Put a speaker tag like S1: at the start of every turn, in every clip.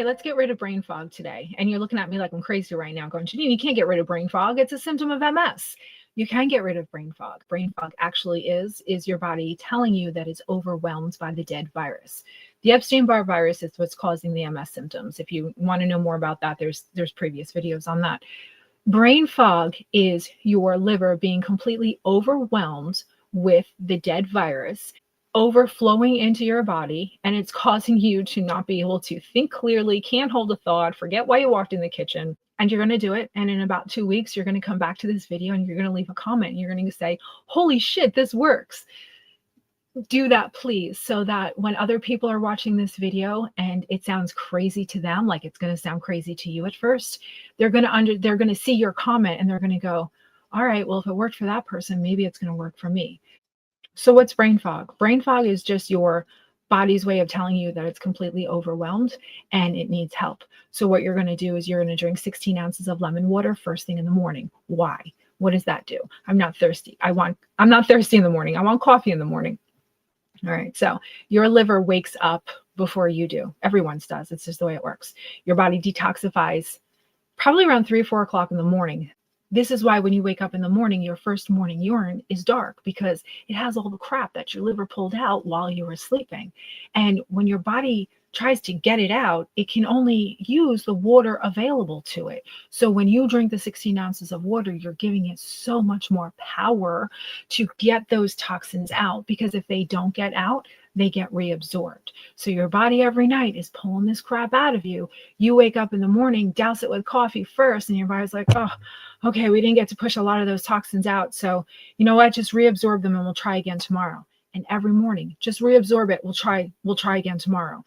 S1: okay, let's get rid of brain fog today. And you're looking at me like I'm crazy right now going, Jeanene, you can't get rid of brain fog. It's a symptom of MS. You can get rid of brain fog. Brain fog actually is your body telling you that it's overwhelmed by the dead virus. The Epstein-Barr virus is what's causing the MS symptoms. If you want to know more about that, there's previous videos on that. Brain fog is your liver being completely overwhelmed with the dead virus, overflowing into your body, and it's causing you to not be able to think clearly, can't hold a thought, forget why you walked in the kitchen. And you're going to do it. And in about 2 weeks, you're going to come back to this video and you're going to leave a comment. You're going to say, holy shit, this works. Do that, please, so that when other people are watching this video and it sounds crazy to them, like it's going to sound crazy to you at first, they're going to see your comment and they're going to go, all right, well, if it worked for that person, maybe it's going to work for me. So what's brain fog? Brain fog is just your body's way of telling you that it's completely overwhelmed and it needs help. So what you're going to do is you're going to drink 16 ounces of lemon water first thing in the morning. Why? What does that do? I'm not thirsty. I'm not thirsty in the morning. I want coffee in the morning. All right. So your liver wakes up before you do. Everyone's does. It's just the way it works. Your body detoxifies probably around 3 or 4 o'clock in the morning. This is why when you wake up in the morning, your first morning urine is dark because it has all the crap that your liver pulled out while you were sleeping. And when your body tries to get it out, it can only use the water available to it. So when you drink the 16 ounces of water, you're giving it so much more power to get those toxins out, because if they don't get out, they get reabsorbed. So your body every night is pulling this crap out of you. You wake up in the morning, douse it with coffee first, and your body's like, oh, okay, we didn't get to push a lot of those toxins out. So you know what? Just reabsorb them and we'll try again tomorrow. And every morning, just reabsorb it. We'll try again tomorrow.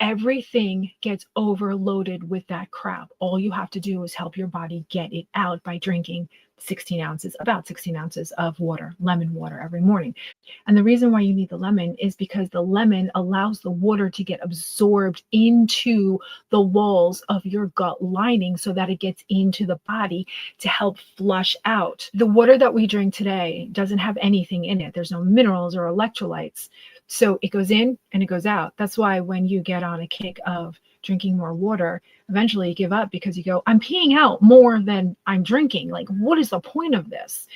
S1: Everything gets overloaded with that crap. All you have to do is help your body get it out by drinking about 16 ounces of water, lemon water every morning. And the reason why you need the lemon is because the lemon allows the water to get absorbed into the walls of your gut lining so that it gets into the body to help flush out. The water that we drink today doesn't have anything in it. There's no minerals or electrolytes. So it goes in and it goes out. That's why when you get on a kick of drinking more water, eventually you give up because you go, I'm peeing out more than I'm drinking. Like, what is the point of this?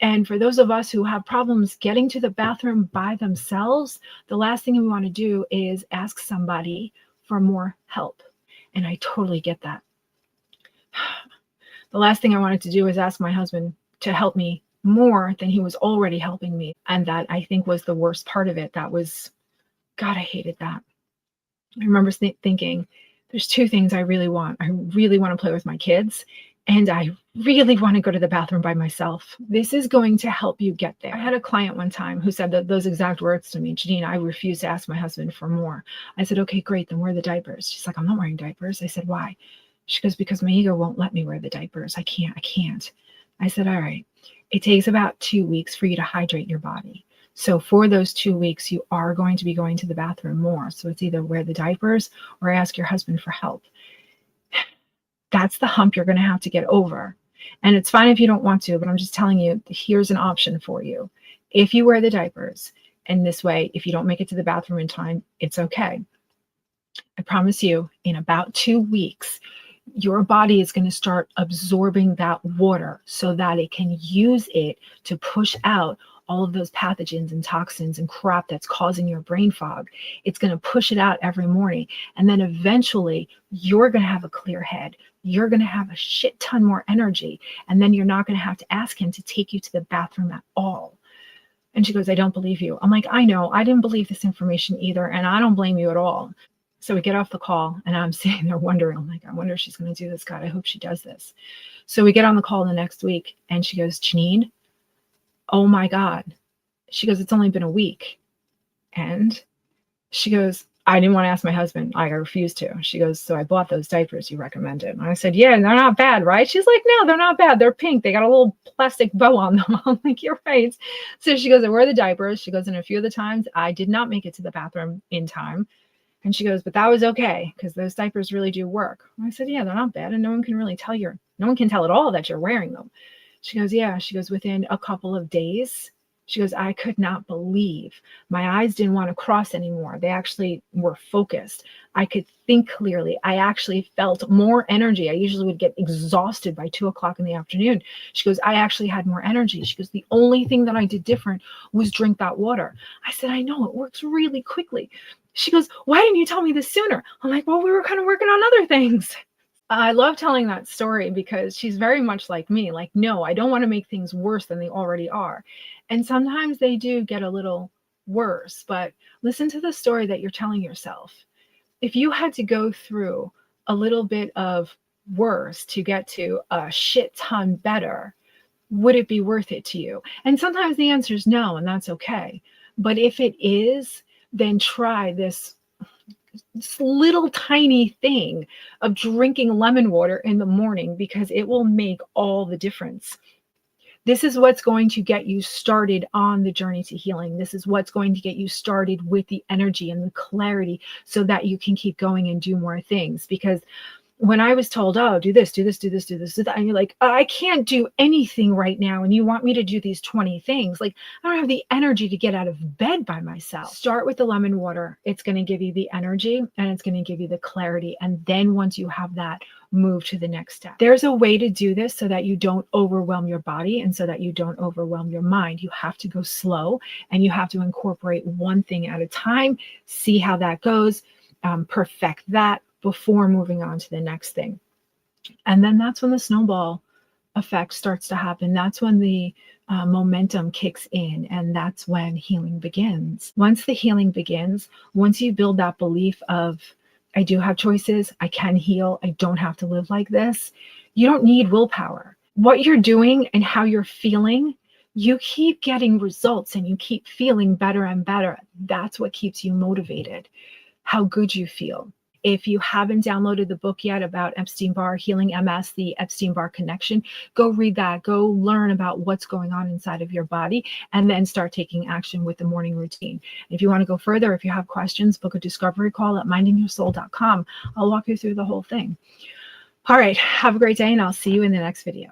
S1: And for those of us who have problems getting to the bathroom by themselves, the last thing we want to do is ask somebody for more help. And I totally get that. The last thing I wanted to do is ask my husband to help me more than he was already helping me. And that, I think, was the worst part of it. That was, God, I hated that. I remember thinking, there's two things I really want. I really want to play with my kids, and I really want to go to the bathroom by myself. This is going to help you get there. I had a client one time who said those exact words to me, Jeanene, I refuse to ask my husband for more. I said, okay, great, then wear the diapers. She's like, I'm not wearing diapers. I said, why? She goes, because my ego won't let me wear the diapers. I can't. I said, all right. It takes about 2 weeks for you to hydrate your body. So for those 2 weeks, you are going to be going to the bathroom more. So it's either wear the diapers or ask your husband for help. That's the hump you're going to have to get over. And it's fine if you don't want to, but I'm just telling you, here's an option for you. If you wear the diapers, and this way, if you don't make it to the bathroom in time, it's okay. I promise you, in about 2 weeks, your body is going to start absorbing that water so that it can use it to push out all of those pathogens and toxins and crap that's causing your brain fog. It's going to push it out every morning. And then eventually you're going to have a clear head. You're going to have a shit ton more energy. And then you're not going to have to ask him to take you to the bathroom at all. And she goes, I don't believe you. I'm like, I know. I didn't believe this information either. And I don't blame you at all. So we get off the call and I'm sitting there wondering, I'm like, I wonder if she's going to do this. God, I hope she does this. So we get on the call the next week and she goes, Jeanene, oh my God. She goes, it's only been a week. And she goes, I didn't want to ask my husband. I refused to. She goes, so I bought those diapers you recommended. And I said, yeah, they're not bad, right? She's like, no, they're not bad. They're pink. They got a little plastic bow on them. I'm like, you're right. So she goes, I wear the diapers. She goes, and a few of the times I did not make it to the bathroom in time. And she goes, but that was okay because those diapers really do work. And I said, yeah, they're not bad. And no one can tell at all that you're wearing them. She goes, yeah. She goes, within a couple of days, She goes, I could not believe my eyes didn't want to cross anymore. They actually were focused. I could think clearly. I actually felt more energy. I usually would get exhausted by 2 o'clock in the afternoon. She goes, I actually had more energy. She goes, the only thing that I did different was drink that water. I said, I know, it works really quickly. She goes, why didn't you tell me this sooner? I'm like, well, we were kind of working on other things. I love telling that story because she's very much like me. Like, no, I don't want to make things worse than they already are. And sometimes they do get a little worse, but listen to the story that you're telling yourself. If you had to go through a little bit of worse to get to a shit ton better, would it be worth it to you? And sometimes the answer is no, and that's okay. But if it is, then try this little tiny thing of drinking lemon water in the morning, because it will make all the difference. This is what's going to get you started on the journey to healing. This is what's going to get you started with the energy and the clarity so that you can keep going and do more things. Because when I was told, oh, do this, do this, do this, do this, do that, and you're like, I can't do anything right now, and you want me to do these 20 things. Like, I don't have the energy to get out of bed by myself. Start with the lemon water. It's going to give you the energy and it's going to give you the clarity. And then once you have that, move to the next step. There's a way to do this so that you don't overwhelm your body and so that you don't overwhelm your mind. You have to go slow and you have to incorporate one thing at a time, see how that goes, perfect that before moving on to the next thing. And then that's when the snowball effect starts to happen. That's when the momentum kicks in, and that's when healing begins. Once the healing begins, once you build that belief of, I do have choices, I can heal, I don't have to live like this, you don't need willpower. What you're doing and how you're feeling, you keep getting results and you keep feeling better and better. That's what keeps you motivated, how good you feel. If you haven't downloaded the book yet about Epstein-Barr, Healing MS, the Epstein-Barr Connection, go read that. Go learn about what's going on inside of your body and then start taking action with the morning routine. If you want to go further, if you have questions, book a discovery call at mindingyoursoul.com. I'll walk you through the whole thing. All right, have a great day and I'll see you in the next video.